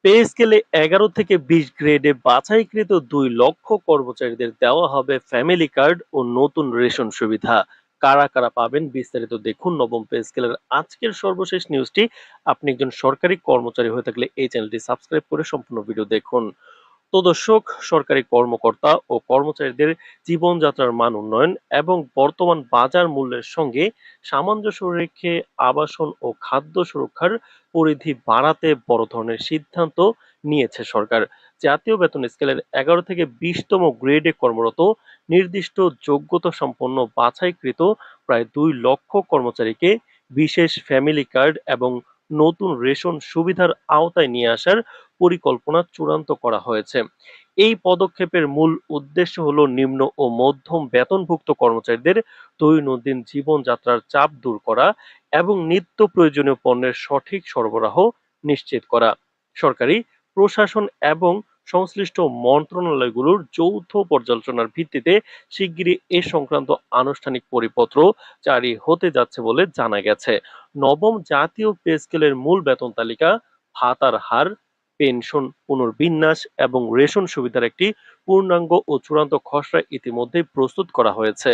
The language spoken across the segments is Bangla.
পে স্কেলে ১১ থেকে ২০ গ্রেডে বাছাইকৃত ২ লক্ষ কর্মচারীদের দেওয়া হবে ফ্যামিলি কার্ড ও নতুন রেশন সুবিধা। কারা কারা পাবেন বিস্তারিত দেখুন নবম পে স্কেলের আজকের সর্বশেষ নিউজটি। আপনি একজন সরকারি কর্মচারী হয়ে থাকলে এই চ্যানেলটি সাবস্ক্রাইব করে সম্পূর্ণ ভিডিও দেখুন। তো দর্শক, সরকারি কর্মকর্তা ও কর্মচারীদের জীবনযাত্রার মান উন্নয়ন এবং বর্তমান বাজার মূল্যের সঙ্গে সামঞ্জস্য রেখে আবাসন ও খাদ্য সুরক্ষার পরিধি বাড়াতে বড় ধরনের সিদ্ধান্ত নিয়েছে সরকার। জাতীয় বেতন স্কেলের ১১ থেকে ২০তম গ্রেডে কর্মরত নির্দিষ্ট যোগ্যতা সম্পন্ন বাছাইকৃত প্রায় ২ লক্ষ কর্মচারীকে বিশেষ ফ্যামিলি কার্ড এবং নতুন রেশন সুবিধার আওতায় নিয়ে আসার পরিকল্পনা চূড়ান্ত করা হয়েছে। এই পদক্ষেপের মূল উদ্দেশ্য হলো নিম্ন ও মধ্যম বেতনভুক্ত কর্মচারীদের দৈনন্দিন জীবনযাত্রার চাপ দূর করা এবং নিত্য প্রয়োজনীয় পণ্যের সঠিক সরবরাহ নিশ্চিত করা। সরকারি প্রশাসন এবং সংশ্লিষ্ট মন্ত্রণালয়গুলোর যৌথ পর্যালোচনার ভিত্তিতে শিগগিরই এ সংক্রান্ত আনুষ্ঠানিক পরিপত্র জারি হতে যাচ্ছে বলে জানা গেছে। নবম জাতীয় পে স্কেলের মূল বেতন তালিকা, ভাতার হার, পেনশন পুনর্বিন্যাস এবং রেশন সুবিধার একটি পূর্ণাঙ্গ ও চূড়ান্ত খসড়া ইতিমধ্যেই প্রস্তুত করা হয়েছে।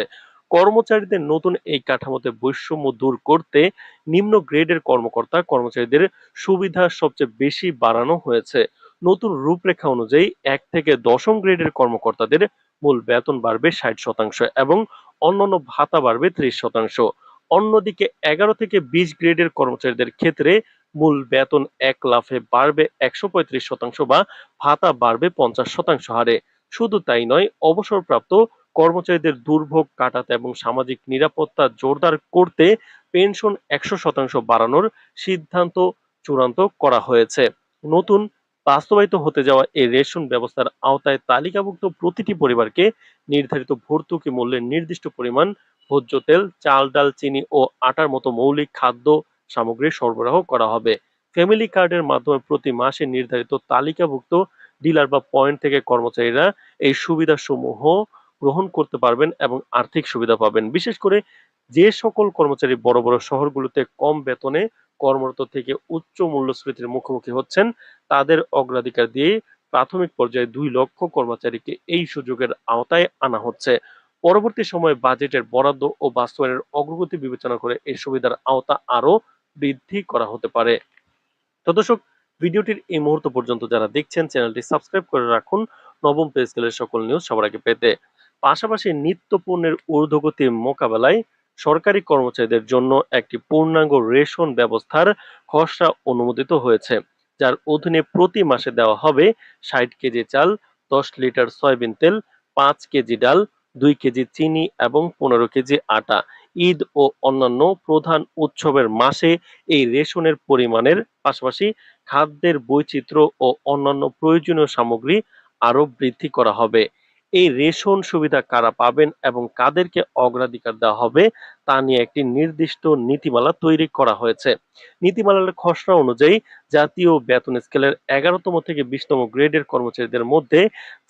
কর্মচারীদের নতুন এই কাঠামোতে বৈষম্য দূর করতে নিম্ন গ্রেডের কর্মকর্তা কর্মচারীদের সুবিধা সবচেয়ে বেশি বাড়ানো হয়েছে। নতুন রূপরেখা অনুযায়ী ১ থেকে ১০ম গ্রেডের কর্মকর্তাদের মূল বেতন বাড়বে ৬০% এবং অন্যান্য ভাতা বাড়বে ৩০%। অন্যদিকে ১১ থেকে ২০ গ্রেডের কর্মচারীদের ক্ষেত্রে মূল বেতন এক লাফে বাড়বে ১৩৫% বা ভাতা বাড়বে ৫০% হারে। শুধু তাই নয়, অবসরপ্রাপ্ত কর্মচারীদের দুর্ভোগ কাটাতে এবং সামাজিক নিরাপত্তা জোরদার করতে পেনশন ১০০% বাড়ানোর সিদ্ধান্ত চূড়ান্ত করা হয়েছে। নতুন বাস্তবায়িত হতে যাওয়া এই রেশন ব্যবস্থার আওতায় তালিকাভুক্ত প্রতিটি পরিবারকে নির্ধারিত ভর্তুকি মূল্যের নির্দিষ্ট পরিমাণ ভোজ্য তেল, চাল, ডাল, চিনি ও আটার মতো মৌলিক খাদ্য সামগ্রী সরবরাহ করা হবে। ফ্যামিলি কার্ডের মাধ্যমে প্রতি মাসে নির্ধারিত তালিকাভুক্ত ডিলার বা পয়েন্ট থেকে কর্মচারীরা এই সুবিধাসমূহ গ্রহণ করতে পারবেন এবং আর্থিক সুবিধা পাবেন। বিশেষ করে যে সকল কর্মচারী বড় বড় শহরগুলোতে কম বেতনে কর্মরত থেকে উচ্চ মূল্যস্ফীতির মুখোমুখি হচ্ছেন, তাদের অগ্রাধিকার দিয়ে প্রাথমিক পর্যায়ে ২ লক্ষ কর্মচারীকে এই সুযোগের আওতায় আনা হচ্ছে। পরবর্তী সময়ে বাজেটের বরাদ্দ ও বাস্তবায়নের অগ্রগতি বিবেচনা করে এই সুবিধার আওতা আরো বৃদ্ধি করা হতে পারে। তো দর্শক, ভিডিওটির এই মুহূর্ত পর্যন্ত যারা দেখছেন চ্যানেলটি সাবস্ক্রাইব করে রাখুন নবম পে স্কেলের সকল নিউজ সবার আগে পেতে। পাশাপাশি নিত্য পণ্যের ঊর্ধ্বগতি মোকাবেলায় সরকারি কর্মচারীদের জন্য একটি পূর্ণাঙ্গ রেশন ব্যবস্থার খসড়া অনুমোদিত হয়েছে, যার অধীনে প্রতি মাসে দেওয়া হবে ৬০ কেজি চাল, ১০ লিটার সয়াবিন তেল, ৫ কেজি ডাল, ২ কেজি চিনি এবং ১৫ কেজি আটা। ঈদ ও অন্যান্য প্রধান উৎসবের মাসে এই রেশনের পরিমাণের পাশাপাশি খাদ্যের বৈচিত্র্য ও অন্যান্য প্রয়োজনীয় সামগ্রী আরো বৃদ্ধি করা হবে। এই রেশন সুবিধা কারা পাবেন এবং কাদেরকে অগ্রাধিকার দেওয়া হবে তা নিয়ে একটি নির্দিষ্ট নীতিমালা তৈরি করা হয়েছে। নীতিমালার খসড়া অনুযায়ী জাতীয় বেতন স্কেলের ১১তম থেকে ২০তম গ্রেডের কর্মচারীদের মধ্যে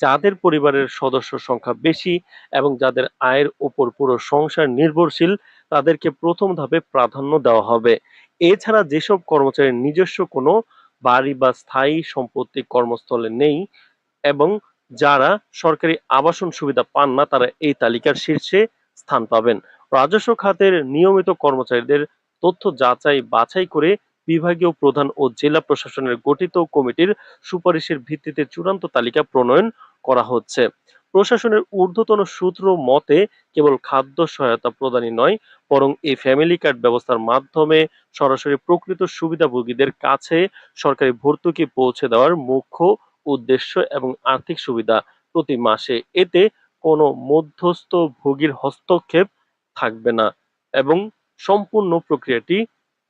যাদের পরিবারের সদস্য সংখ্যা বেশি এবং যাদের আয়ের উপর পুরো সংসার নির্ভরশীল, তাদেরকে প্রথম ধাপে প্রাধান্য দেওয়া হবে। এছাড়া যেসব কর্মচারীর নিজস্ব কোনো বাড়ি বা স্থায়ী সম্পত্তি কর্মস্থলে নেই এবং যারা সরকারি আবাসন সুবিধা পান না, তারা এই তালিকার শীর্ষে স্থান পাবেন। রাজস্ব খাতের নিয়মিত কর্মচারীদের তথ্য যাচাই বাছাই করে বিভাগীয় প্রধান ও জেলা প্রশাসনের গঠিত কমিটির সুপারিশের ভিত্তিতে চূড়ান্ত তালিকা প্রণয়ন করা হচ্ছে। প্রশাসনের ঊর্ধ্বতন সূত্র মতে কেবল খাদ্য সহায়তা প্রদানই নয়, বরং এই ফ্যামিলি কার্ড ব্যবস্থার মাধ্যমে সরাসরি প্রকৃত সুবিধাভোগীদের কাছে সরকারি ভর্তুকি পৌঁছে দেওয়ার মুখ্য উদ্দেশ্য এবং আর্থিক সুবিধা প্রতি মাসে। এতে কোনো মধ্যস্থ ভোগীর হস্তক্ষেপ থাকবে না এবং সম্পূর্ণ প্রক্রিয়াটি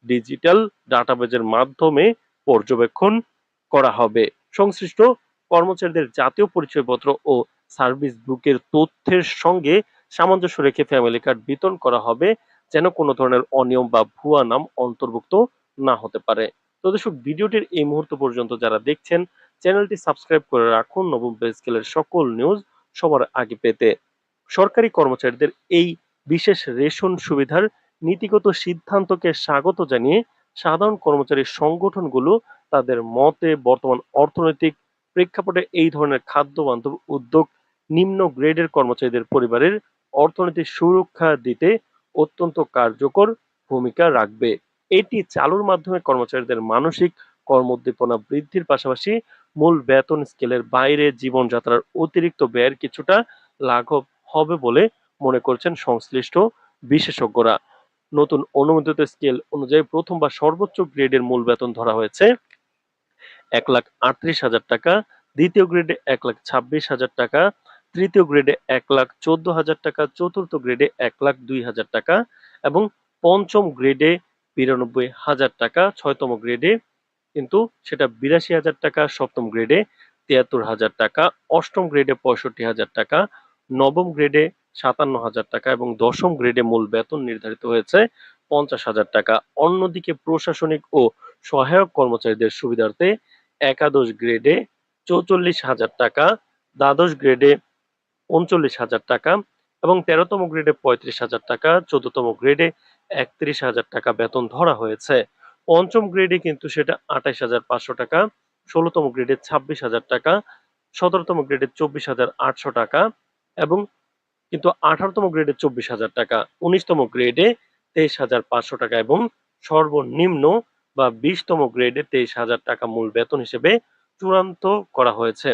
ডিজিটাল ডাটাবেজের মাধ্যমে পর্যবেক্ষণ করা হবে। সংশ্লিষ্ট কর্মচারীদের জাতীয় পরিচয়পত্র ও সার্ভিস বুকের তথ্যের সঙ্গে সামঞ্জস্য রেখে ফ্যামিলি কার্ড বিতরণ করা হবে, যেন কোনো ধরনের অনিয়ম বা ভুয়া নাম অন্তর্ভুক্ত না হতে পারে। তো দর্শক, ভিডিওটির এই মুহূর্ত পর্যন্ত যারা দেখছেন চ্যানেলটি সাবস্ক্রাইব করে রাখুন নবম পে স্কেলের সকল নিউজ সবার আগে পেতে। সরকারি কর্মচারীদের এই বিশেষ রেশন সুবিধার নীতিগত সিদ্ধান্তকে স্বাগত জানিয়ে সাধারণ কর্মচারী সংগঠনগুলো তাদের মতে বর্তমান অর্থনৈতিক প্রেক্ষাপটে এই ধরনের খাদ্য বান্ধব উদ্যোগ নিম্ন গ্রেডের কর্মচারীদের পরিবারের অর্থনৈতিক সুরক্ষা দিতে অত্যন্ত কার্যকর ভূমিকা রাখবে। এটি চালুর মাধ্যমে কর্মচারীদের মানসিক কর্মোদ্দীপনা বৃদ্ধির পাশাপাশি মূল বেতন স্কেলের বাইরে জীবনযাত্রার অতিরিক্ত ব্যয়ের কিছুটা লাঘব হবে বলে মনে করছেন সংশ্লিষ্ট বিশেষজ্ঞরা। নতুন অনুমোদিত স্কেল অনুযায়ী প্রথম বা সর্বোচ্চ গ্রেডের মূল বেতন ধরা হয়েছে 1,38,000 টাকা, দ্বিতীয় গ্রেডে 1,26,000 টাকা, তৃতীয় গ্রেডে 1,14,000 টাকা, চতুর্থ গ্রেডে 1,02,000 টাকা এবং পঞ্চম গ্রেডে 92,000 টাকা, ছয়তম গ্রেডে কিন্তু সেটা 82,000 টাকা, সপ্তম গ্রেডে 73,000 টাকা, অষ্টম গ্রেডে 65,000 টাকা, নবম গ্রেডে 57,000 টাকা এবং দশম গ্রেডে মূল বেতন নির্ধারিত হয়েছে 50,000 টাকা। অন্যদিকে প্রশাসনিক ও সহায়ক কর্মচারীদের সুবিধার্থে একাদশ গ্রেডে 44,000 টাকা, দ্বাদশ গ্রেডে 39,000 টাকা এবং 13তম গ্রেডে 35,000 টাকা, চতুর্থম গ্রেডে 31,000 টাকা বেতন ধরা হয়েছে। পঞ্চম গ্রেডে কিন্তু সেটা 28,500 টাকা, 16তম গ্রেডে 26,000 টাকা, 17তম গ্রেডে 24,800 টাকা এবং কিন্তু 18তম গ্রেডে 24,000 টাকা, 19তম গ্রেডে 23,500 টাকা এবং সর্বনিম্ন বা 20তম গ্রেডে 23,000 টাকা মূল বেতন হিসেবে চূড়ান্ত করা হয়েছে।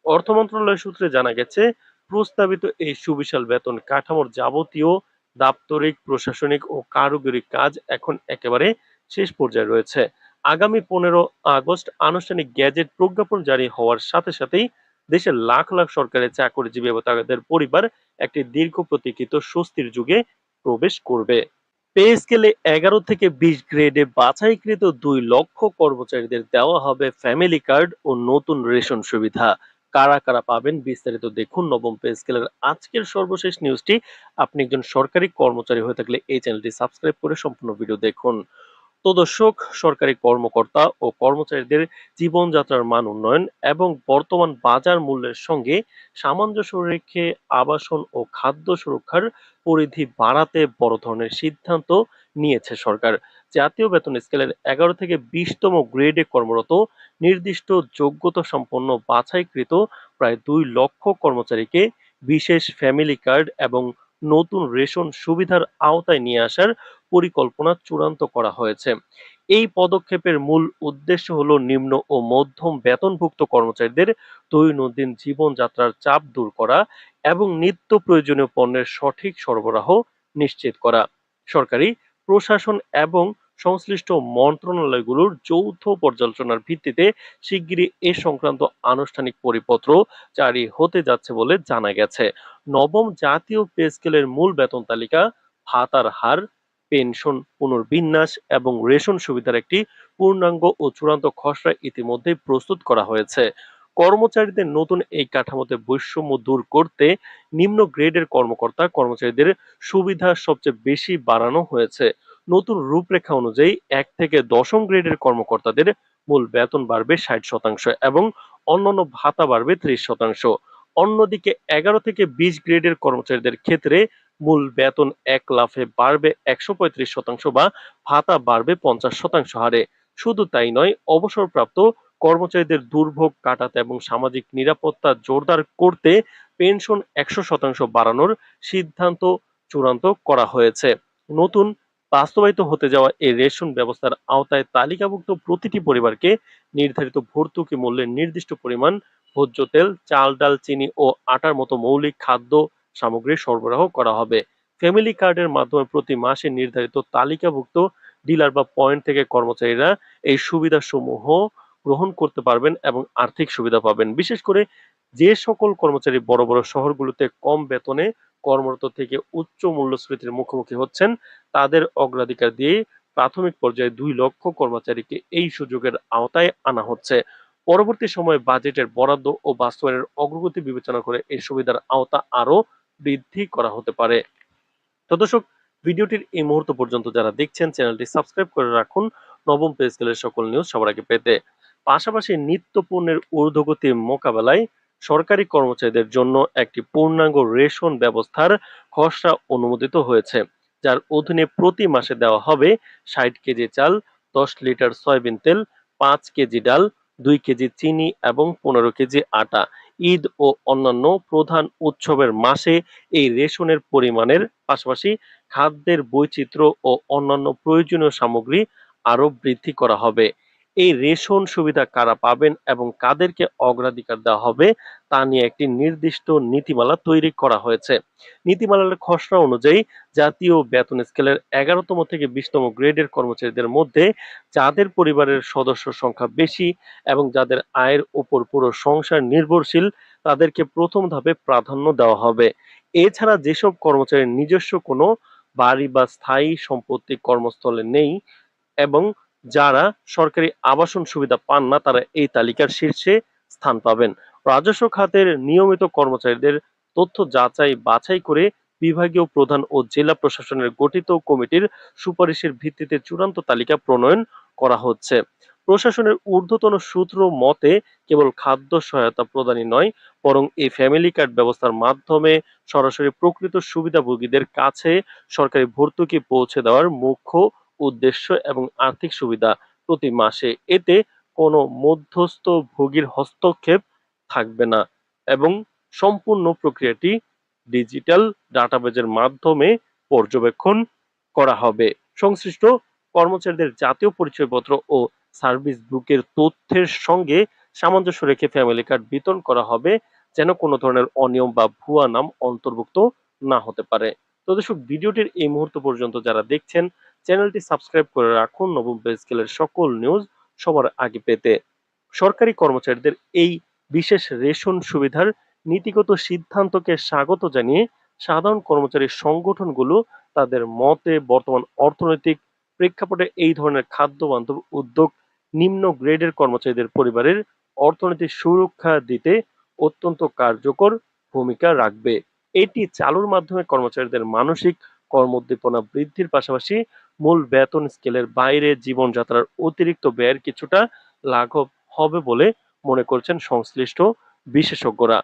অর্থ মন্ত্রণালয় সূত্রে জানা গেছে, প্রস্তাবিত এই সুবিশাল বেতন কাঠামোর যাবতীয় দাপ্তরিক, প্রশাসনিক ও কারিগরি কাজ এখন একেবারে শেষ পর্যায়ে রয়েছে। আগামী 15 আগস্ট আনুষ্ঠানিক গ্যাজেট প্রজ্ঞাপন জারি হওয়ার সাথে সাথেই দেশের লাখ লাখ সরকারি চাকরিজীবী এবং তাদের পরিবার একটি দীর্ঘ প্রতীক্ষিত স্বস্তির যুগে প্রবেশ করবে। পে স্কেলে 11 থেকে 20 গ্রেডে বাছাইকৃত 2 লক্ষ কর্মচারীদের দেওয়া হবে ফ্যামিলি কার্ড ও নতুন রেশন সুবিধা। কারা কারা পাবেন বিস্তারিত দেখুন নবম পে স্কেলের আজকের সর্বশেষ নিউজটি। আপনি একজন সরকারি কর্মচারী হয়ে থাকলে এই চ্যানেলটি সাবস্ক্রাইব করে সম্পূর্ণ ভিডিও দেখুন। তো দর্শক, সরকারি কর্মকর্তা ও কর্মচারীদের জীবনযাত্রার মান উন্নয়ন এবং বর্তমান বাজার মূল্যের সঙ্গে সামঞ্জস্য রেখে আবাসন ও খাদ্য সুরক্ষার পরিধি বাড়াতে বড় ধরনের সিদ্ধান্ত নিয়েছে সরকার। জাতীয় বেতন স্কেলের 11 থেকে 20তম গ্রেডে কর্মরত নির্দিষ্ট যোগ্যতা সম্পন্ন বাছাইকৃত প্রায় 2 লক্ষ কর্মচারীকে বিশেষ ফ্যামিলি কার্ড এবং নতুন রেশন সুবিধার আওতায় নিয়ে আসার পরিকল্পনা চূড়ান্ত করা হয়েছে। এই পদক্ষেপের মূল উদ্দেশ্য হলো নিম্ন ও মধ্যম বেতনভুক্ত কর্মচারীদের দৈনন্দিন জীবনযাত্রার চাপ দূর করা এবং নিত্য প্রয়োজনীয় পণ্যের সঠিক সরবরাহ নিশ্চিত করা। সরকারি প্রশাসন এবং সংশ্লিষ্ট মন্ত্রণালয়গুলোর যৌথ পর্যালোচনার ভিত্তিতে শিগগিরই এ সংক্রান্ত আনুষ্ঠানিক পরিপত্র জারি হতে যাচ্ছে বলে জানা গেছে। নবম জাতীয় পে স্কেলের মূল বেতন তালিকা, ভাতার হার, পেনশন পুনর্বিন্যাস এবং রেশন সুবিধার একটি পূর্ণাঙ্গ ও চূড়ান্ত খসড়া ইতিমধ্যেই প্রস্তুত করা হয়েছে। কর্মচারীদের নতুন এই কাঠামোতে বৈষম্য দূর করতে নিম্ন গ্রেডের কর্মকর্তা কর্মচারীদের সুবিধা সবচেয়ে বেশি বাড়ানো হয়েছে। নতুন রূপরেখা অনুযায়ী 1 থেকে 10ম গ্রেডের কর্মকর্তাদের মূল বেতন বাড়বে 60% এবং অন্যান্য ভাতা বাড়বে 30%। অন্যদিকে 11 থেকে 20 গ্রেডের কর্মচারীদের ক্ষেত্রে মূল বেতন এক লাফে বাড়বে 135% বা ভাতা বাড়বে 50% হারে। শুধু তাই নয়, অবসরপ্রাপ্ত কর্মচারীদের দুর্ভোগ কাটাতে এবং সামাজিক নিরাপত্তা জোরদার করতে পেনশন 100% বাড়ানোর সিদ্ধান্ত চূড়ান্ত করা হয়েছে। নতুন বাস্তবায়িত হতে যাওয়া এই রেশন ব্যবস্থার আওতায় তালিকাভুক্ত প্রতিটি পরিবারকে নির্ধারিত ভর্তুকি মূল্যের নির্দিষ্ট পরিমাণ ভোজ্য তেল, চাল, ডাল, চিনি ও আটার মতো মৌলিক খাদ্য সামগ্রী সরবরাহ করা হবে। ফ্যামিলি কার্ডের মাধ্যমে প্রতি মাসে নির্ধারিত তালিকাভুক্ত ডিলার বা পয়েন্ট থেকে কর্মচারীরা এই সুবিধাসমূহ গ্রহণ করতে পারবেন এবং আর্থিক সুবিধা পাবেন। বিশেষ করে যে সকল কর্মচারী বড় বড় শহরগুলোতে কম বেতনে কর্মরত থেকে উচ্চ মূল্যস্ফীতির মুখোমুখি হচ্ছেন, তাদের অগ্রাধিকার দিয়ে প্রাথমিক পর্যায়ে 2 লক্ষ কর্মচারীকে এই সুযোগের আওতায় আনা হচ্ছে। পরবর্তী সময়ে বাজেটের বরাদ্দ ও বাস্তবায়নের অগ্রগতি বিবেচনা করে এই সুবিধার আওতা আরো বৃদ্ধি করা হতে পারে। তো দর্শক, ভিডিওটির এই মুহূর্ত পর্যন্ত যারা দেখছেন চ্যানেলটি সাবস্ক্রাইব করে রাখুন নবম পে স্কেলের সকল নিউজ সবার আগে পেতে। পাশাপাশি নিত্য পণ্যের ঊর্ধ্বগতি মোকাবেলায় সরকারি কর্মচারীদের জন্য একটি পূর্ণাঙ্গ রেশন ব্যবস্থার খসড়া অনুমোদিত হয়েছে, যার অধীনে প্রতি মাসে দেওয়া হবে 60 কেজি চাল, 10 লিটার সয়াবিন তেল, 5 কেজি ডাল, 2 কেজি চিনি এবং 15 কেজি আটা। ঈদ ও অন্যান্য প্রধান উৎসবের মাসে এই রেশনের পরিমাণের পাশাপাশি খাদ্যের বৈচিত্র্য ও অন্যান্য প্রয়োজনীয় সামগ্রী আরো বৃদ্ধি করা হবে। এই রেশন সুবিধা কারা পাবেন এবং কাদেরকে অগ্রাধিকার দেওয়া হবে তা নিয়ে একটি নির্দিষ্ট নীতিমালা তৈরি করা হয়েছে। নীতিমালার খসড়া অনুযায়ী জাতীয় বেতন স্কেলের 11তম থেকে 20তম গ্রেডের কর্মচারীদের মধ্যে যাদের পরিবারের সদস্য সংখ্যা বেশি এবং যাদের আয়ের উপর পুরো সংসার নির্ভরশীল তাদেরকে প্রথম ধাপে প্রাধান্য দেওয়া হবে। এছাড়া যেসব কর্মচারীর নিজস্ব কোনো বাড়ি বা স্থায়ী সম্পত্তি কর্মস্থলে নেই এবং যারা সরকারি আবাসন সুবিধা পান না তারা এই তালিকার শীর্ষে স্থান পাবেন। রাজস্ব খাতের নিয়মিত কর্মচারীদের তথ্য যাচাই বাছাই করে বিভাগীয় প্রধান ও জেলা প্রশাসনের গঠিত কমিটির সুপারিশের ভিত্তিতে চূড়ান্ত তালিকা প্রণয়ন করা হচ্ছে। প্রশাসনের ঊর্ধ্বতন সূত্র মতে কেবল খাদ্য সহায়তা প্রদানই নয় বরং এই ফ্যামিলি কার্ড ব্যবস্থার মাধ্যমে সরাসরি প্রকৃত সুবিধাভোগীদের কাছে সরকারি ভর্তুকি পৌঁছে দেওয়ার মুখ্য উদ্দেশ্য এবং আর্থিক সুবিধা প্রতি মাসে। এতে কোনো মধ্যস্থ ভোগীর হস্তক্ষেপ থাকবে না এবং সম্পূর্ণ প্রক্রিয়াটি ডিজিটাল ডাটাবেজের মাধ্যমে পর্যবেক্ষণ করা হবে। সংশ্লিষ্ট কর্মচারীদের জাতীয় পরিচয়পত্র ও সার্ভিস বুকের তথ্যের সঙ্গে সামঞ্জস্য রেখে ফ্যামিলি কার্ড বিতরণ করা হবে যেন কোনো ধরনের অনিয়ম বা ভুয়া নাম অন্তর্ভুক্ত না হতে পারে। তো দর্শক, ভিডিওটির এই মুহূর্ত পর্যন্ত যারা দেখছেন চ্যানেলটি সাবস্ক্রাইব করে রাখুন নবম পে স্কেলের সকল নিউজ সবার আগে পেতে। সরকারি কর্মচারীদের এই বিশেষ রেশন সুবিধার নীতিগত সিদ্ধান্তকে স্বাগত জানিয়ে সাধারণ কর্মচারী সংগঠনগুলো তাদের মতে বর্তমান অর্থনৈতিক প্রেক্ষাপটে এই ধরনের খাদ্য বান্ধব উদ্যোগ নিম্ন গ্রেডের কর্মচারীদের পরিবারের অর্থনৈতিক সুরক্ষা দিতে অত্যন্ত কার্যকর ভূমিকা রাখবে। এটি চালুর মাধ্যমে কর্মচারীদের মানসিক কর্মোদ্দীপনা বৃদ্ধির পাশাপাশি মূল বেতন স্কেলের বাইরে জীবনযাত্রার অতিরিক্ত ব্যয়ের কিছুটা লাঘব হবে বলে মনে করছেন সংশ্লিষ্ট বিশেষজ্ঞরা।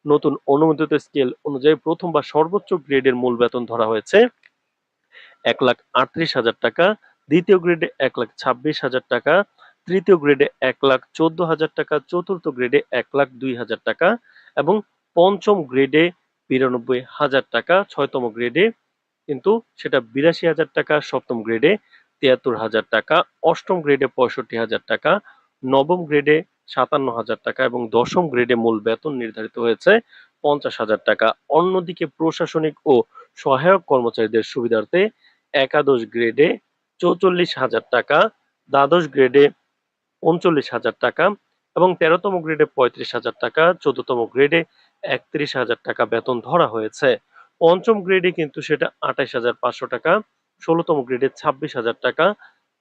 নতুন অনুমোদিত স্কেল অনুযায়ী প্রথম বা সর্বোচ্চ গ্রেডের মূল বেতন ধরা হয়েছে 1,38,000 টাকা, দ্বিতীয় গ্রেডে 1,26,000 টাকা, তৃতীয় গ্রেডে 1,14,000 টাকা, চতুর্থ গ্রেডে 1,02,000 টাকা এবং পঞ্চম গ্রেডে 92,000 টাকা, ছয়তম গ্রেডে কিন্তু সেটা 82,000 টাকা, সপ্তম গ্রেডে 73,000 টাকা, অষ্টম গ্রেডে 65,000 টাকা, নবম গ্রেডে 57,000 টাকা এবং দশম গ্রেডে মূল বেতন নির্ধারিত হয়েছে 50,000 টাকা। অন্যদিকে প্রশাসনিক ও সহায়ক কর্মচারীদের সুবিধার্থে একাদশ গ্রেডে 44,000 টাকা, দ্বাদশ গ্রেডে 39,000 টাকা এবং 13তম গ্রেডে 35,000 টাকা, 14তম গ্রেডে 31,000 টাকা বেতন ধরা হয়েছে। পঞ্চম গ্রেডে কিন্তু সেটা 28,500 টাকা, 16তম গ্রেডে 26,000 টাকা,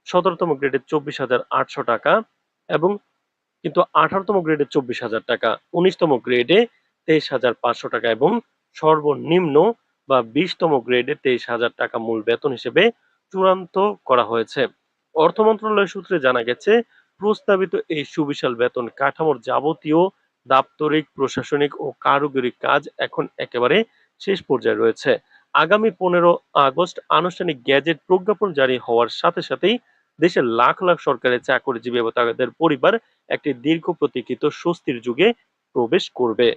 17তম গ্রেডে 24,800 টাকা এবং কিন্তু 18তম গ্রেডে 24,000 টাকা, 19তম গ্রেডে 23,500 টাকা এবং সর্বনিম্ন বা 20তম গ্রেডে 23,000 টাকা মূল বেতন হিসেবে চূড়ান্ত করা হয়েছে। অর্থ মন্ত্রণালয় সূত্রে জানা গেছে প্রস্তাবিত এই সুবিশাল বেতন কাঠামোর যাবতীয় দাপ্তরিক, প্রশাসনিক ও কারিগরি কাজ এখন একেবারে শেষ পর্যায়ে রয়েছে। আগামী 15 আগস্ট আনুষ্ঠানিক গ্যাজেট প্রজ্ঞাপন জারি হওয়ার সাথে সাথেই দেশের লাখ লাখ সরকারি চাকরিজীবী এবং তাদের পরিবার একটি দীর্ঘ প্রতীক্ষিত স্বস্তির যুগে প্রবেশ করবে।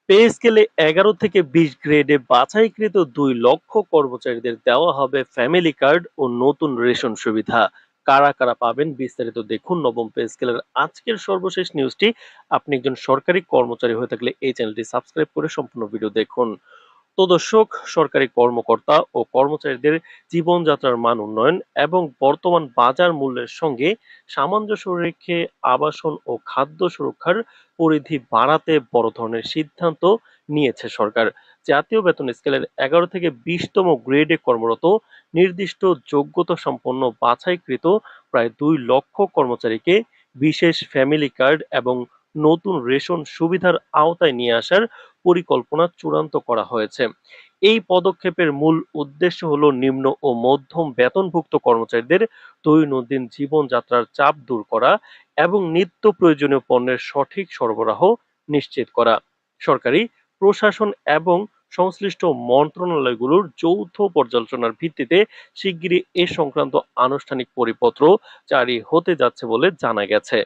পে স্কেলে 11 থেকে 20 গ্রেডে বাছাইকৃত 2 লক্ষ কর্মচারীদের দেওয়া হবে ফ্যামিলি কার্ড ও নতুন রেশন সুবিধা। কারা কারা পাবেন বিস্তারিত দেখুন নবম পে স্কেলের আজকের সর্বশেষ নিউজটি। আপনি একজন সরকারি কর্মচারী হয়ে থাকলে এই চ্যানেলটি সাবস্ক্রাইব করে সম্পূর্ণ ভিডিও দেখুন। তো দর্শক, সরকারি কর্মকর্তা ও কর্মচারীদের জীবনযাত্রার মান উন্নয়ন এবং বর্তমান বাজার মূল্যের সঙ্গে সামঞ্জস্য রেখে আবাসন ও খাদ্য সুরক্ষার পরিধি বাড়াতে বড় ধরনের সিদ্ধান্ত নিয়েছে সরকার। জাতীয় বেতন স্কেলের 11 থেকে 20তম গ্রেডে কর্মরত নির্দিষ্ট যোগ্যতা সম্পন্ন বাছাইকৃত প্রায় 2 লক্ষ কর্মচারীকে বিশেষ ফ্যামিলি কার্ড এবং নতুন রেশন সুবিধার আওতায় নিয়ে আসার পরিকল্পনা চূড়ান্ত করা হয়েছে। এই পদক্ষেপের মূল উদ্দেশ্য হলো নিম্ন ও মধ্যম বেতনভুক্ত কর্মচারীদের দৈনন্দিন জীবনযাত্রার চাপ দূর করা এবং নিত্য প্রয়োজনীয় পণ্যের সঠিক সরবরাহ নিশ্চিত করা। সরকারি প্রশাসন এবং সংশ্লিষ্ট মন্ত্রণালয়গুলোর যৌথ পর্যালোচনার ভিত্তিতে শিগগিরই এ সংক্রান্ত আনুষ্ঠানিক পরিপত্র জারি হতে যাচ্ছে বলে জানা গেছে।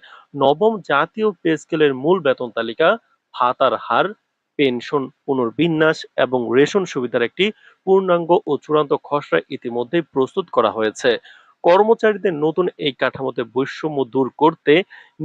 নবম জাতীয় পে স্কেলের মূল বেতন তালিকা, ভাতার হার, পেনশন পুনর্বিন্যাস এবং রেশন সুবিধার একটি পূর্ণাঙ্গ ও চূড়ান্ত খসড়া ইতিমধ্যেই প্রস্তুত করা হয়েছে। কর্মচারীদের নতুন এই কাঠামোতে বৈষম্য দূর করতে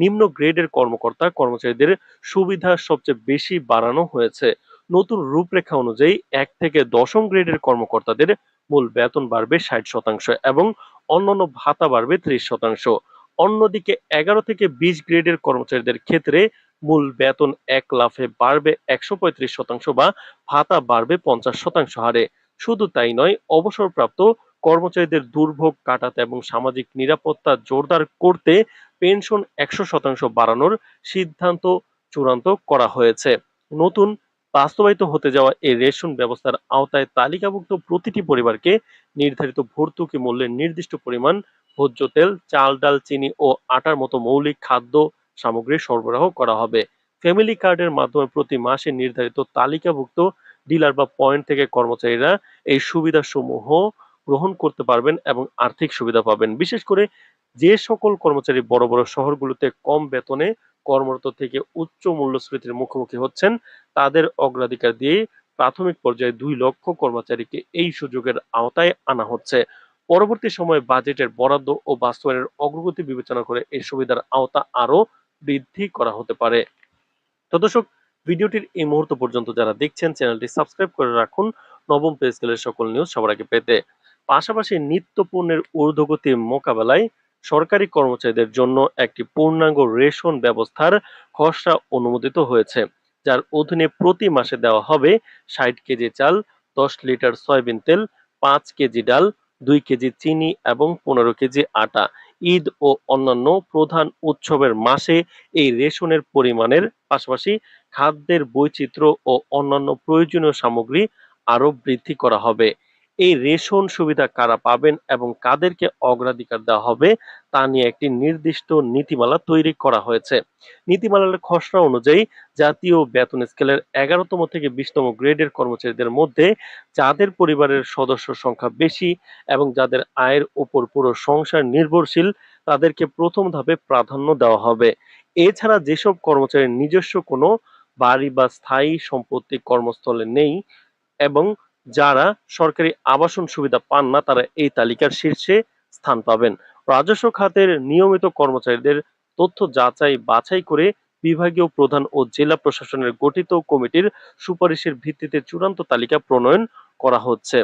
নিম্ন গ্রেডের কর্মকর্তা কর্মচারীদের সুবিধা সবচেয়ে বেশি বাড়ানো হয়েছে। নতুন রূপরেখা অনুযায়ী ১ থেকে দশম গ্রেডের কর্মকর্তাদের মূল বেতন বাড়বে ৬০% এবং অন্যান্য ভাতা বাড়বে ৩০%। অন্যদিকে ১১ থেকে ২০ গ্রেডের কর্মচারীদের ক্ষেত্রে মূল বেতন এক লাফে বাড়বে ১৩৫% বা ভাতা বাড়বে ৫০% হারে। শুধু তাই নয়, অবসরপ্রাপ্ত কর্মচারীদের দুর্ভোগ কাটাতে এবং সামাজিক নিরাপত্তা জোরদার করতে পেনশন ১০০% বাড়ানোর সিদ্ধান্ত চূড়ান্ত করা হয়েছে। নতুন বাস্তবায়িত হতে যাওয়া এই রেশন ব্যবস্থার আওতায় তালিকাভুক্ত প্রতিটি পরিবারকে নির্ধারিত ভর্তুকি মূল্যের নির্দিষ্ট পরিমাণ ভোজ্য তেল, চাল, ডাল, চিনি ও আটার মতো মৌলিক খাদ্য সামগ্রী সরবরাহ করা হবে। ফ্যামিলি কার্ডের মাধ্যমে প্রতি মাসে নির্ধারিত তালিকাভুক্ত ডিলার বা পয়েন্ট থেকে কর্মচারীরা এই সুবিধাসমূহ গ্রহণ করতে পারবেন এবং আর্থিক সুবিধা পাবেন। বিশেষ করে যে সকল কর্মচারী বড় বড় শহরগুলোতে কম বেতনে কর্মরত থেকে উচ্চ মূল্যস্ফীতির মুখোমুখি হচ্ছেন, তাদের অগ্রাধিকার দিয়ে প্রাথমিক পর্যায়ে ২ লক্ষ কর্মচারীকে এই সুযোগের আওতায় আনা হচ্ছে। পরবর্তী সময়ে বাজেটের বরাদ্দ ও বাস্তবায়নের অগ্রগতি বিবেচনা করে এই সুবিধার আওতা আরো বৃদ্ধি করা হতে পারে। তো দর্শক, ভিডিওটির এই মুহূর্ত পর্যন্ত যারা দেখছেন, চ্যানেলটি সাবস্ক্রাইব করে রাখুন নবম পে স্কেলের সকল নিউজ সবার আগে পেতে। পাশাপাশি নিত্য পণ্যের ঊর্ধ্বগতি মোকাবেলায় সরকারি কর্মচারীদের জন্য একটি পূর্ণাঙ্গ রেশন ব্যবস্থার খসড়া অনুমোদিত হয়েছে, যার অধীনে প্রতি মাসে দেওয়া হবে ৬০ কেজি চাল, ১০ লিটার সয়াবিন তেল, ৫ কেজি ডাল, ২ কেজি চিনি এবং ১৫ কেজি আটা। ঈদ ও অন্যান্য প্রধান উৎসবের মাসে এই রেশনের পরিমাণের পাশাপাশি খাদ্যের বৈচিত্র্য ও অন্যান্য প্রয়োজনীয় সামগ্রী আরো বৃদ্ধি করা হবে। এই রেশন সুবিধা কারা পাবেন এবং কাদেরকে অগ্রাধিকার দেওয়া হবে তা নিয়ে একটি নির্দিষ্ট নীতিমালা তৈরি করা হয়েছে। নীতিমালার খসড়া অনুযায়ী জাতীয় বেতন স্কেলের ১১তম থেকে ২০তম গ্রেডের কর্মচারীদের মধ্যে যাদের পরিবারের সদস্য সংখ্যা বেশি এবং যাদের আয়ের উপর পুরো সংসার নির্ভরশীল, তাদেরকে প্রথম ধাপে প্রাধান্য দেওয়া হবে। এছাড়া যেসব কর্মচারীর নিজস্ব কোনো বাড়ি বা স্থায়ী সম্পত্তি কর্মস্থলে নেই এবং যারা সরকারি আবাসন সুবিধা পান না, তারা এই তালিকার শীর্ষে স্থান পাবেন। রাজস্ব খাতের নিয়মিত কর্মচারীদের তথ্য যাচাই বাছাই করে বিভাগীয় প্রধান ও জেলা প্রশাসনের গঠিত কমিটির সুপারিশের ভিত্তিতে চূড়ান্ত তালিকা প্রণয়ন করা হচ্ছে।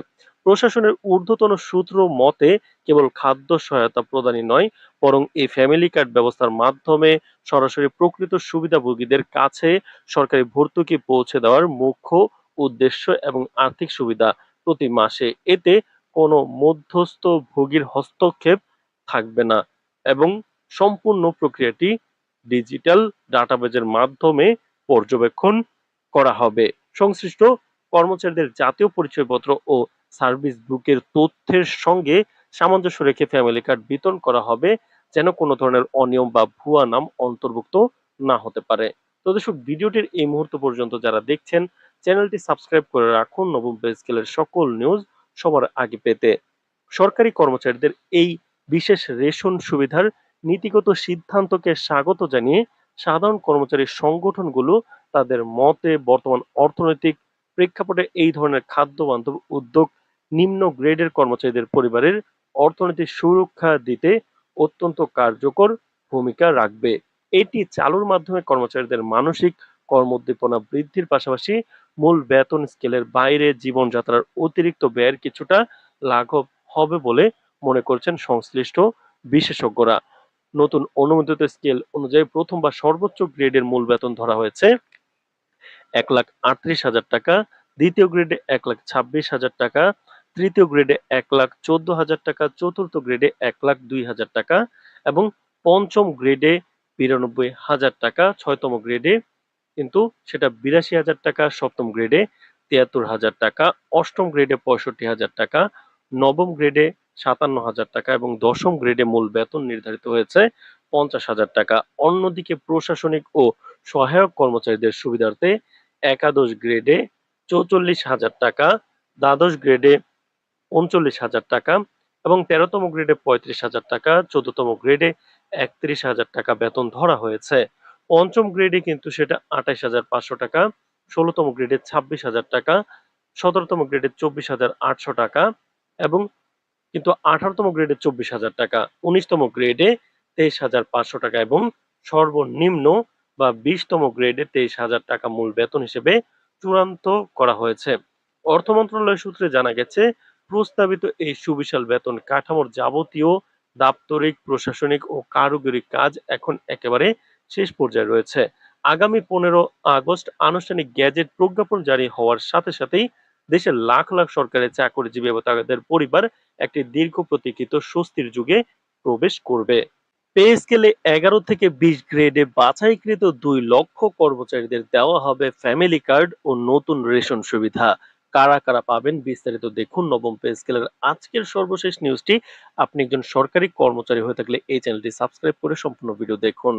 প্রশাসনের ঊর্ধ্বতন সূত্র মতে কেবল খাদ্য সহায়তা প্রদানই নয়, বরং এই ফ্যামিলি কার্ড ব্যবস্থার মাধ্যমে সরাসরি প্রকৃত সুবিধাভোগীদের কাছে সরকারি ভর্তুকি পৌঁছে দেওয়ার মুখ্য উদ্দেশ্য এবং আর্থিক সুবিধা প্রতি মাসে। এতে কোনো মধ্যস্থ ভোগীর হস্তক্ষেপ থাকবে না এবং সম্পূর্ণ প্রক্রিয়াটি ডিজিটাল ডাটাবেজের মাধ্যমে পর্যবেক্ষণ করা হবে। সংশ্লিষ্ট কর্মচারীদের জাতীয় পরিচয়পত্র ও সার্ভিস বুকের তথ্যের সঙ্গে সামঞ্জস্য রেখে ফ্যামিলি কার্ড বিতরণ করা হবে, যেন কোনো ধরনের অনিয়ম বা ভুয়া নাম অন্তর্ভুক্ত না হতে পারে। তো দর্শক, ভিডিওটির এই মুহূর্ত পর্যন্ত যারা দেখছেন, চ্যানেলটি সাবস্ক্রাইব করে রাখুন নবম পে স্কেলের সকল নিউজ সবার আগে পেতে। সরকারি কর্মচারীদের এই বিশেষ রেশন সুবিধার নীতিগত সিদ্ধান্তকে স্বাগত জানিয়ে সাধারণ কর্মচারী সংগঠনগুলো তাদের মতে বর্তমান অর্থনৈতিক প্রেক্ষাপটে এই ধরনের খাদ্য বান্ধব উদ্যোগ নিম্ন গ্রেডের কর্মচারীদের পরিবারের অর্থনৈতিক সুরক্ষা দিতে অত্যন্ত কার্যকর ভূমিকা রাখবে। এটি চালুর মাধ্যমে কর্মচারীদের মানসিক কর্মোদ্দীপনা বৃদ্ধির পাশাপাশি মূল বেতন স্কেলের বাইরে জীবনযাত্রার অতিরিক্ত ব্যয়ের কিছুটা লাঘব হবে বলে মনে করছেন সংশ্লিষ্ট বিশেষজ্ঞরা। নতুন অনুমোদিত স্কেল অনুযায়ী প্রথম বা সর্বোচ্চ গ্রেডের মূল বেতন ধরা হয়েছে ১,৩৮,০০০ টাকা, দ্বিতীয় গ্রেডে ১,২৬,০০০ টাকা, তৃতীয় গ্রেডে ১,১৪,০০০ টাকা, চতুর্থ গ্রেডে ১,০২,০০০ টাকা এবং পঞ্চম গ্রেডে ৯২,০০০ টাকা, ছয়তম গ্রেডে কিন্তু সেটা ৮২,০০০ টাকা, সপ্তম গ্রেডে ৭৩,০০০ টাকা, অষ্টম গ্রেডে ৬৫,০০০ টাকা, নবম গ্রেডে ৫৭,০০০ টাকা এবং দশম গ্রেডে মূল বেতন নির্ধারিত হয়েছে ৫০,০০০ টাকা। অন্যদিকে প্রশাসনিক ও সহায়ক কর্মচারীদের সুবিধার্থে একাদশ গ্রেডে 44,000 টাকা, দ্বাদশ গ্রেডে 39,000 টাকা এবং 13তম গ্রেডে 35,000 টাকা, 14তম গ্রেডে 31,000 টাকা বেতন ধরা হয়েছে। পঞ্চম গ্রেডে কিন্তু সেটা 28,500 টাকা, 16তম গ্রেডে 26,000 টাকা, 17তম গ্রেডে 24,800 টাকা এবং কিন্তু 18তম গ্রেডে 24,000 টাকা, 19তম গ্রেডে 23,500 টাকা এবং সর্বনিম্ন বা 20তম গ্রেডে 23,000 টাকা মূল বেতন হিসেবে চূড়ান্ত করা হয়েছে। অর্থ মন্ত্রণালয় সূত্রে জানা গেছে, প্রস্তাবিত এই সুবিশাল বেতন কাঠামোর যাবতীয় দাপ্তরিক, প্রশাসনিক ও কারিগরি কাজ এখন একেবারে শেষ পর্যায়ে রয়েছে। আগামী 15 আগস্ট আনুষ্ঠানিক গ্যাজেট প্রজ্ঞাপন জারি হওয়ার সাথে সাথেই দেশের লাখ লাখ সরকারি চাকরিজীবী এবং তাদের পরিবার একটি দীর্ঘ প্রতীক্ষিত স্বস্তির যুগে প্রবেশ করবে। পে স্কেলে 11 থেকে 20 গ্রেডে বাছাইকৃত 2 লক্ষ কর্মচারীদের দেওয়া হবে ফ্যামিলি কার্ড ও নতুন রেশন সুবিধা। কারা কারা পাবেন বিস্তারিত দেখুন নবম পে স্কেলের আজকের সর্বশেষ নিউজটি। আপনি একজন সরকারি কর্মচারী হয়ে থাকলে এই চ্যানেলটি সাবস্ক্রাইব করে সম্পূর্ণ ভিডিও দেখুন।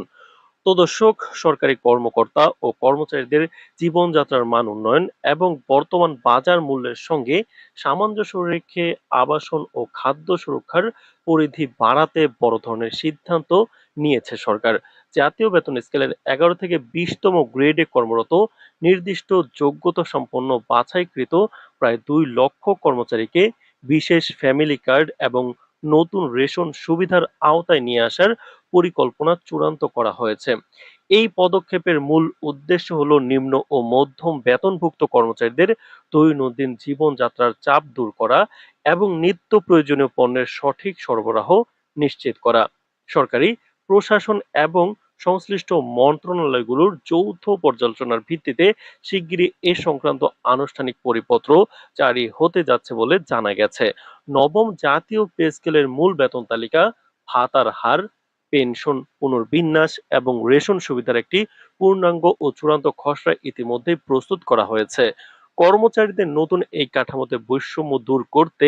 তো দর্শক, সরকারি কর্মকর্তা ও কর্মচারীদের জীবনযাত্রার মান উন্নয়ন এবং বর্তমান বাজার মূল্যের সঙ্গে সামঞ্জস্য রেখে আবাসন ও খাদ্য সুরক্ষার পরিধি বাড়াতে বড় ধরনের সিদ্ধান্ত নিয়েছে সরকার। জাতীয় বেতন স্কেলের 11 থেকে 20তম গ্রেডে কর্মরত নির্দিষ্ট যোগ্যতা সম্পন্ন বাছাইকৃত প্রায় 2 লক্ষ কর্মচারীকে বিশেষ ফ্যামিলি কার্ড এবং নতুন রেশন সুবিধার আওতায় নিয়ে আসার পরিকল্পনা চূড়ান্ত করা হয়েছে। এই পদক্ষেপের মূল উদ্দেশ্য হলো নিম্ন ও মধ্যম বেতনভুক্ত কর্মচারীদের দৈনন্দিন জীবনযাত্রার চাপ দূর করা এবং নিত্য প্রয়োজনীয় পণ্যের সঠিক সরবরাহ নিশ্চিত করা। সরকারি প্রশাসন এবং সংশ্লিষ্ট মন্ত্রণালয়গুলোর যৌথ পর্যালোচনার ভিত্তিতে শিগগিরই এ সংক্রান্ত আনুষ্ঠানিক পরিপত্র জারি হতে যাচ্ছে বলে জানা গেছে। নবম জাতীয় পে স্কেলের মূল বেতন তালিকা, ভাতার হার, পেনশন পুনর্বিন্যাস এবং রেশন সুবিধার একটি পূর্ণাঙ্গ ও চূড়ান্ত খসড়া ইতিমধ্যেই প্রস্তুত করা হয়েছে। কর্মচারীদের নতুন এই কাঠামোতে বৈষম্য দূর করতে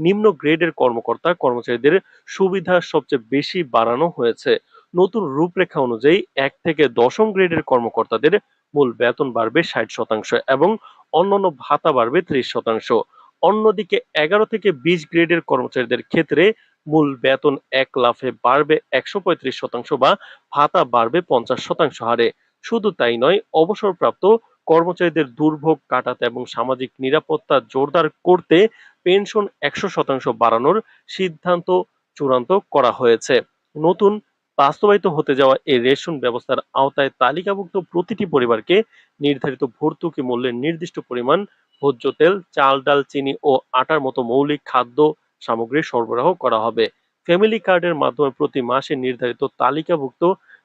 নিম্ন গ্রেডের কর্মকর্তা কর্মচারীদের সুবিধা সবচেয়ে বেশি বাড়ানো হয়েছে। নতুন রূপরেখা অনুযায়ী 1 থেকে 10ম গ্রেডের কর্মকর্তাদের মূল বেতন বাড়বে 60% এবং অন্যান্য ভাতা বাড়বে 30%। অন্যদিকে 11 থেকে 20 গ্রেডের কর্মচারীদের ক্ষেত্রে মূল বেতন এক লাফে বাড়বে 135% বা ভাতা বাড়বে 50% হারে। শুধু তাই নয়, অবসরপ্রাপ্ত কর্মচারীদের দুর্ভোগ কাটাতে এবং সামাজিক নিরাপত্তা জোরদার করতে পেনশন 100% বাড়ানোর সিদ্ধান্ত চূড়ান্ত করা হয়েছে। নতুন বাস্তবায়িত হতে যাওয়া এই রেশন ব্যবস্থার আওতায় তালিকাভুক্ত প্রতিটি পরিবারকে নির্ধারিত ভর্তুকি মূল্যের নির্দিষ্ট পরিমাণ ভোজ্য তেল, চাল, ডাল, চিনি ও আটার মতো মৌলিক খাদ্য সামগ্রী সরবরাহ করা হবে। ফ্যামিলি কার্ডের মাধ্যমে প্রতি মাসে নির্ধারিত তালিকাভুক্ত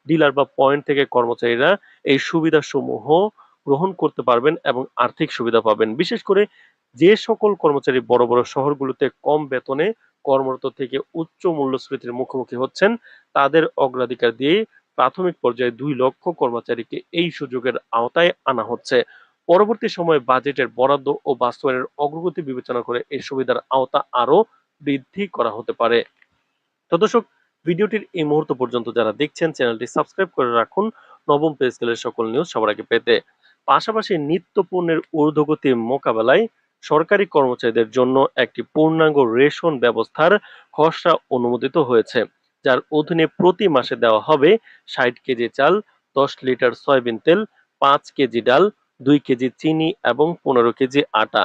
ডিলার বা পয়েন্ট থেকে কর্মচারীরা এই সুবিধাসমূহ গ্রহণ করতে পারবেন এবং আর্থিক সুবিধা পাবেন। বিশেষ করে যে সকল কর্মচারী বড় বড় শহরগুলোতে কম বেতনে কর্মরত থেকে উচ্চ মূল্যস্ফীতির মুখোমুখি হচ্ছেন, তাদের অগ্রাধিকার দিয়ে প্রাথমিক পর্যায়ে 2 লক্ষ কর্মচারীকে এই সুযোগের আওতায় আনা হচ্ছে। পরবর্তী সময়ে বাজেটের বরাদ্দ ও বাস্তবায়নের অগ্রগতি বিবেচনা করে এই সুবিধার আওতা আরো বৃদ্ধি করা হতে পারে। তো দর্শক, ভিডিওটির এই মুহূর্ত পর্যন্ত যারা দেখছেন চ্যানেলটি সাবস্ক্রাইব করে রাখুন নবম পে স্কেলের সকল নিউজ সবার আগে পেতে। পাশাপাশি নিত্য পণ্যের ঊর্ধ্বগতি মোকাবেলায় সরকারি কর্মচারীদের জন্য একটি পূর্ণাঙ্গ রেশন ব্যবস্থার খসড়া অনুমোদিত হয়েছে, যার অধীনে প্রতি মাসে দেওয়া হবে 60 কেজি চাল, 10 লিটার সয়াবিন তেল, 5 কেজি ডাল, 2 কেজি চিনি এবং 15 কেজি আটা।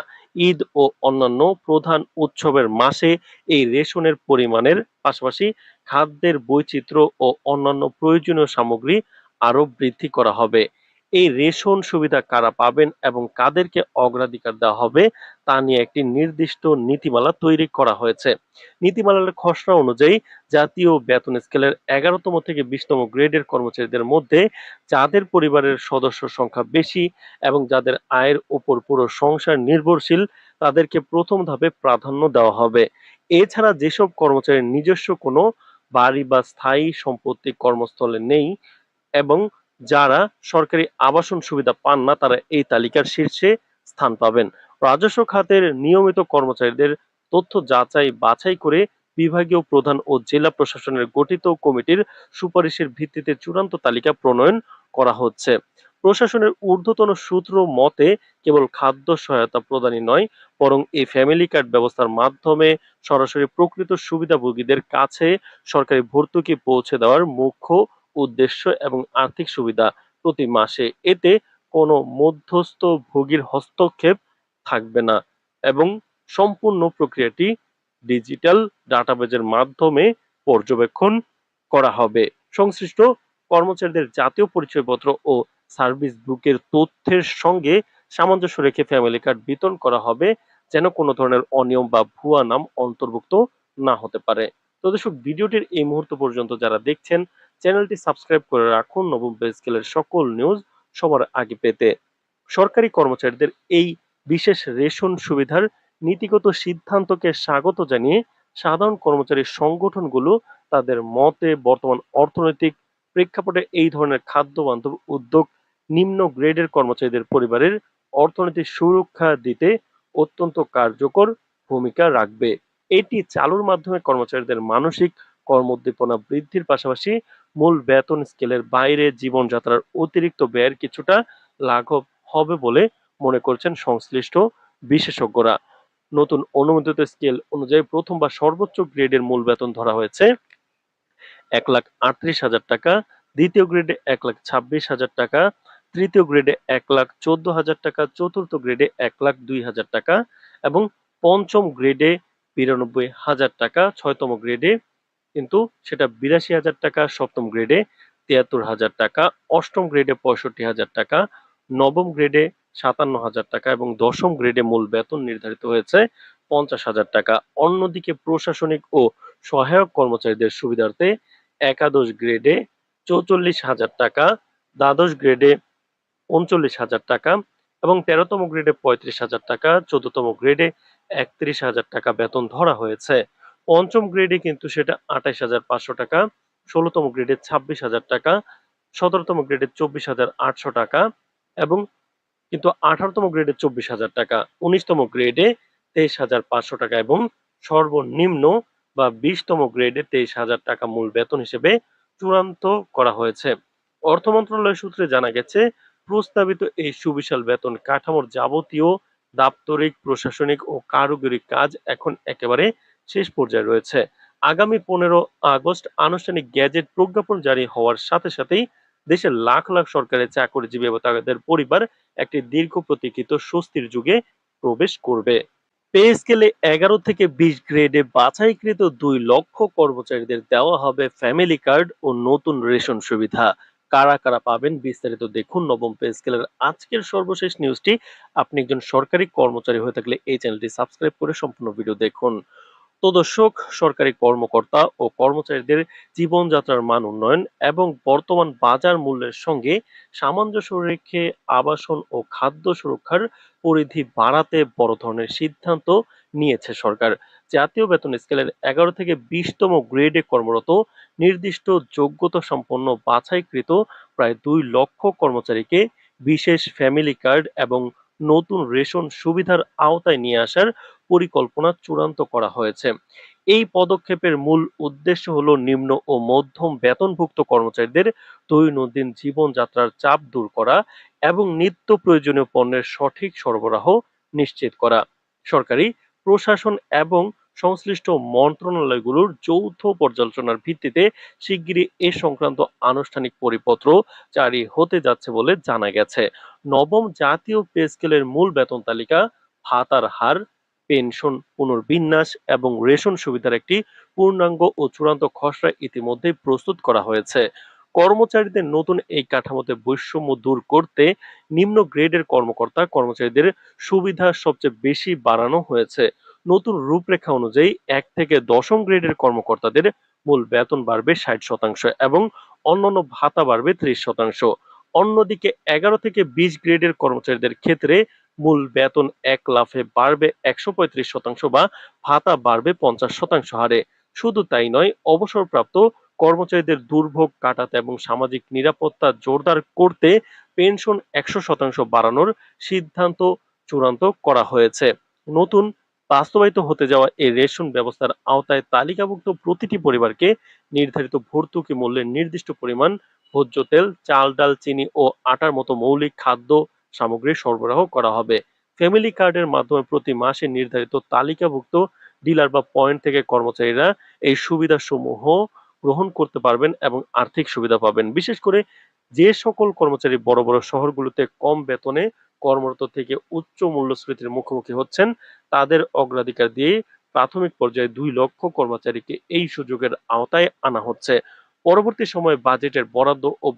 ঈদ ও অন্যান্য প্রধান উৎসবের মাসে এই রেশনের পরিমাণের পাশাপাশি খাদ্যের বৈচিত্র্য ও অন্যান্য প্রয়োজনীয় সামগ্রী আরো বৃদ্ধি করা হবে। এই রেশন সুবিধা কারা পাবেন এবং কাদেরকে অগ্রাধিকার দেওয়া হবে তা নিয়ে একটি নির্দিষ্ট নীতিমালা তৈরি করা হয়েছে। নীতিমালার খসড়া অনুযায়ী জাতীয় বেতন স্কেলের 11তম থেকে 20তম গ্রেডের কর্মচারীদের মধ্যে যাদের পরিবারের সদস্য সংখ্যা বেশি এবং যাদের আয়ের উপর পুরো সংসার নির্ভরশীল, তাদেরকে প্রথম ধাপে প্রাধান্য দেওয়া হবে। এছাড়া যেসব কর্মচারীর নিজস্ব কোনো বাড়ি বা স্থায়ী সম্পত্তি কর্মস্থলে নেই এবং যারা সরকারি আবাসন সুবিধা পান না, তারা এই তালিকার শীর্ষে স্থান পাবেন। রাজস্ব খাতের নিয়মিত কর্মচারীদের তথ্য যাচাই বাছাই করে বিভাগীয় প্রধান ও জেলা প্রশাসনের গঠিত কমিটির সুপারিশের ভিত্তিতে চূড়ান্ত তালিকা প্রণয়ন করা হচ্ছে। প্রশাসনের ঊর্ধ্বতন সূত্র মতে কেবল খাদ্য সহায়তা প্রদানই নয়, বরং এই ফ্যামিলি কার্ড ব্যবস্থার মাধ্যমে সরাসরি প্রকৃত সুবিধাভোগীদের কাছে সরকারি ভর্তুকি পৌঁছে দেওয়ার মুখ্য উদ্দেশ্য এবং আর্থিক সুবিধা প্রতি মাসে। এতে কোনো মধ্যস্থ ভোগীর হস্তক্ষেপ থাকবে না এবং সম্পূর্ণ প্রক্রিয়াটি ডিজিটাল ডাটাবেজের মাধ্যমে পর্যবেক্ষণ করা হবে। সংশ্লিষ্ট কর্মচারীদের জাতীয় পরিচয়পত্র ও সার্ভিস বুকের তথ্যের সঙ্গে সামঞ্জস্য রেখে ফ্যামিলি কার্ড বিতরণ করা হবে, যেন কোনো ধরনের অনিয়ম বা ভুয়া নাম অন্তর্ভুক্ত না হতে পারে। তো দর্শক, ভিডিওটির এই মুহূর্ত পর্যন্ত যারা দেখছেন, চ্যানেলটি সাবস্ক্রাইব করে রাখুন নবম পে স্কেলের সকল নিউজ সবার আগে পেতে। সরকারি কর্মচারীদের এই বিশেষ রেশন সুবিধার নীতিগত সিদ্ধান্তকে স্বাগত জানিয়ে সাধারণ কর্মচারী সংগঠনগুলো তাদের মতে বর্তমান অর্থনৈতিক প্রেক্ষাপটে এই ধরনের খাদ্য বান্ধব উদ্যোগ নিম্ন গ্রেডের কর্মচারীদের পরিবারের অর্থনৈতিক সুরক্ষা দিতে অত্যন্ত কার্যকর ভূমিকা রাখবে। এটি চালুর মাধ্যমে কর্মচারীদের মানসিক কর্মোদ্দীপনা বৃদ্ধির পাশাপাশি মূল বেতন স্কেলের বাইরে জীবনযাত্রার অতিরিক্ত ব্যয়ের কিছুটা লাঘব হবে বলে মনে করছেন সংশ্লিষ্ট বিশেষজ্ঞরা। নতুন অনুমোদিত স্কেল অনুযায়ী প্রথম বা সর্বোচ্চ গ্রেডের মূল বেতন ধরা হয়েছে 1,38,000 টাকা, দ্বিতীয় গ্রেডে 1,26,000 টাকা, তৃতীয় গ্রেডে 1,14,000 টাকা, চতুর্থ গ্রেডে 1,02,000 টাকা এবং পঞ্চম গ্রেডে 92,000 টাকা, ছয়তম গ্রেডে কিন্তু সেটা 82,000 টাকা, সপ্তম গ্রেডে 73,000 টাকা, অষ্টম গ্রেডে 65,000 টাকা, নবম গ্রেডে 57,000 টাকা এবং দশম গ্রেডে মূল বেতন নির্ধারিত হয়েছে 50,000 টাকা। অন্যদিকে প্রশাসনিক ও সহায়ক কর্মচারীদের সুবিধার্থে একাদশ গ্রেডে 44,000 টাকা, দ্বাদশ গ্রেডে 39,000 টাকা এবং 13তম গ্রেডে 35,000 টাকা, 14তম গ্রেডে 31,000 টাকা বেতন ধরা হয়েছে। পঞ্চম গ্রেডে কিন্তু সেটা 28,500 টাকা, 16তম গ্রেডে 26,000 টাকা, 17তম গ্রেডে 24,800 টাকা এবং কিন্তু 18তম গ্রেডে 24,000 টাকা, 19তম গ্রেডে 23,500 টাকা এবং সর্বনিম্ন বা 20তম গ্রেডে 23,000 টাকা মূল বেতন হিসেবে চূড়ান্ত করা হয়েছে। অর্থ মন্ত্রণালয় সূত্রে জানা গেছে, প্রস্তাবিত এই সুবিশাল বেতন কাঠামোর যাবতীয় দাপ্তরিক, প্রশাসনিক ও কারিগরি কাজ এখন একেবারে শেষ পর্যায়ে রয়েছে। আগামী 15 আগস্ট আনুষ্ঠানিক গ্যাজেট প্রজ্ঞাপন জারি হওয়ার সাথে সাথেই দেশের লাখ লাখ সরকারি চাকরিজীবী এবং তাদের পরিবার একটি দীর্ঘ প্রতীক্ষিত স্বস্তির যুগে প্রবেশ করবে। পে স্কেলে 11 থেকে 20 গ্রেডে বাছাইকৃত 2 লক্ষ কর্মচারীদের দেওয়া হবে ফ্যামিলি কার্ড ও নতুন রেশন সুবিধা। কারা কারা পাবেন বিস্তারিত দেখুন নবম পে স্কেলের আজকের সর্বশেষ নিউজটি। আপনি একজন সরকারি কর্মচারী হয়ে থাকলে এই চ্যানেলটি সাবস্ক্রাইব করে সম্পূর্ণ ভিডিও দেখুন। তো দর্শক, সরকারি কর্মকর্তা ও কর্মচারীদের জীবনযাত্রার মান উন্নয়ন এবং বর্তমান বাজার মূল্যের সঙ্গে সামঞ্জস্য রেখে আবাসন ও খাদ্য সুরক্ষার পরিধি বাড়াতে বড় ধরনের সিদ্ধান্ত নিয়েছে সরকার। জাতীয় বেতন স্কেলের 11 থেকে 20তম গ্রেডে কর্মরত নির্দিষ্ট যোগ্যতা সম্পন্ন বাছাইকৃত প্রায় 2 লক্ষ কর্মচারীকে বিশেষ ফ্যামিলি কার্ড এবং নতুন রেশন সুবিধার আওতায় নিয়ে আসার পরিকল্পনা চূড়ান্ত করা হয়েছে। এই পদক্ষেপের মূল উদ্দেশ্য হলো নিম্ন ও মধ্যম বেতনভুক্ত কর্মচারীদের দৈনন্দিন জীবনযাত্রার চাপ দূর করা এবং নিত্য প্রয়োজনীয় পণ্যের সঠিক সরবরাহ নিশ্চিত করা। সরকারি প্রশাসন এবং সংশ্লিষ্ট মন্ত্রণালয়গুলোর যৌথ পর্যালোচনার ভিত্তিতে শিগগিরই এ সংক্রান্ত আনুষ্ঠানিক পরিপত্র জারি হতে যাচ্ছে বলে জানা গেছে। নবম জাতীয় পে স্কেলের মূল বেতন তালিকা, ভাতার হার, পেনশন পুনর্বিন্যাস এবং রেশন সুবিধার একটি পূর্ণাঙ্গ ও চূড়ান্ত খসড়া ইতিমধ্যেই প্রস্তুত করা হয়েছে। কর্মচারীদের নতুন এই কাঠামোতে বৈষম্য দূর করতে নিম্ন গ্রেডের কর্মকর্তা কর্মচারীদের সুবিধা সবচেয়ে বেশি বাড়ানো হয়েছে। নতুন রূপরেখা অনুযায়ী 1 থেকে 10ম গ্রেডের কর্মকর্তাদের মূল বেতন বাড়বে 60% এবং অন্যান্য ভাতা বাড়বে 30%। অন্যদিকে 11 থেকে 20 গ্রেডের কর্মচারীদের ক্ষেত্রে মূল বেতন এক লাফে বাড়বে 135% বা ভাতা বাড়বে 50% হারে। শুধু তাই নয়, অবসরপ্রাপ্ত কর্মচারীদের দুর্ভোগ কাটাতে এবং সামাজিক নিরাপত্তা জোরদার করতে পেনশন 100% বাড়ানোর সিদ্ধান্ত চূড়ান্ত করা হয়েছে। নতুন বাস্তবায়িত হতে যাওয়া এই রেশন ব্যবস্থার আওতায় তালিকাভুক্ত প্রতিটি পরিবারকে নির্ধারিত ভর্তুকি মূল্যের নির্দিষ্ট পরিমাণ ভোজ্য তেল, চাল, ডাল, চিনি ও আটার মতো মৌলিক খাদ্য সামগ্রী সরবরাহ করা হবে। ফ্যামিলি কার্ডের মাধ্যমে প্রতি মাসে নির্ধারিত তালিকাভুক্ত ডিলার বা পয়েন্ট থেকে কর্মচারীরা এই সুবিধাসমূহ গ্রহণ করতে পারবেন এবং আর্থিক সুবিধা পাবেন। বিশেষ করে যে সকল কর্মচারী বড় বড় শহরগুলোতে কম বেতনে কর্মরত থেকে উচ্চ মূল্যস্ফীতির মুখোমুখি হচ্ছেন, তাদের অগ্রাধিকার দিয়ে প্রাথমিক পর্যায়ে 2 লক্ষ কর্মচারীকে এই সুযোগের আওতায় আনা হচ্ছে। পরবর্তী সময়ে বাজেটের বরাদ্দ ও